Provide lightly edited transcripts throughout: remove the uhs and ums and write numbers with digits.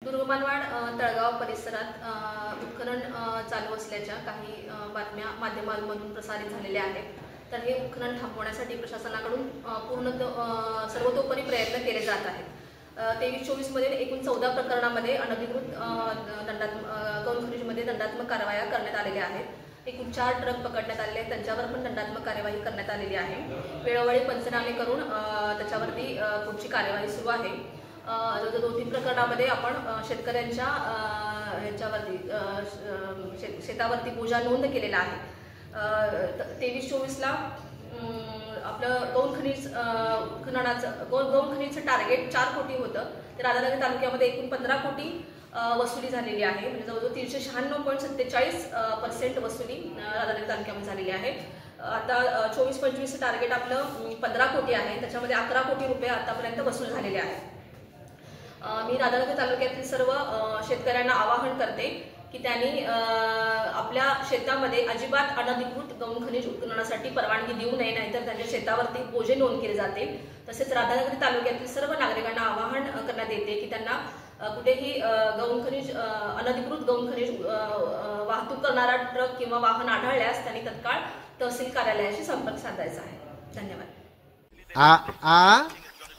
दुर्गमानवाड तळगाव परिसरात उत्खनन चालू असल्याच्या काही बातम्या माध्यमांमधून प्रसारित झालेल्या आहेत. तर हे उत्खनन थांबवण्यासाठी प्रशासनाकडून सर्वतोपरी प्रयत्न केले जात आहेत. 23-24 मध्ये एकूण 14 प्रकरणामध्ये अनधिकृत गौण खनिजमध्ये दंडात्मक कारवाया करण्यात आलेल्या आहेत. एकूण 4 ट्रक पकडण्यात आलेले आहेत, त्यांच्यावर पण दंडात्मक कार्यवाही करण्यात आलेली आहे. वेळोवेळी पंचनामे करून त्याच्यावरती पुढची कार्यवाही सुरू आहे. 2-3 प्रकरणामध्ये आपण शेतकऱ्यांच्या ह्याच्यावरती शेतावरती बोजा नोंद केलेला आहे. 23-24ला आपलं गौण खनिजचं टार्गेट 4 कोटी होतं. तर राधानगरी तालुक्यामध्ये एकूण 15 कोटी वसुली झालेली आहे. म्हणजे जवळजवळ 396.47% वसुली राधानगरी तालुक्यामध्ये झालेली आहे. आता 24-25 टार्गेट आपलं 15 कोटी आहे. त्याच्यामध्ये 11 कोटी रुपये आतापर्यंत वसूल झालेले आहेत. मी राधानगरी तालुक्यातील सर्व शेतकऱ्यांना आवाहन करते की त्यांनी आपल्या शेतामध्ये अजिबात अनधिकृत गौण खनिज उत्खननासाठी परवानगी देऊ नये, नाहीतर त्यांच्या शेतावरती बोजे नोंद केले जातील. तसेच राधानगरी तालुक्यातील सर्व नागरिकांना आवाहन करण्यात येते की त्यांना कुठेही अनधिकृत गौण खनिज वाहतूक करणारा ट्रक किंवा वाहन आढळल्यास त्यांनी तत्काळ तहसील कार्यालयाशी संपर्क साधायचा आहे. धन्यवाद.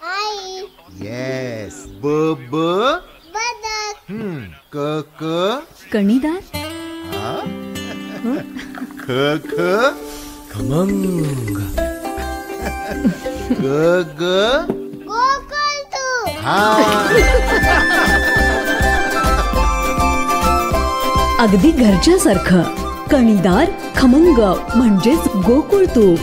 आई. येस. ब बदक. क कणीदार. ख खमंग. ग गोकुळतू. अगदी घरच्यासारखं. कणीदार खमंग म्हणजेच गोकुळ तूप.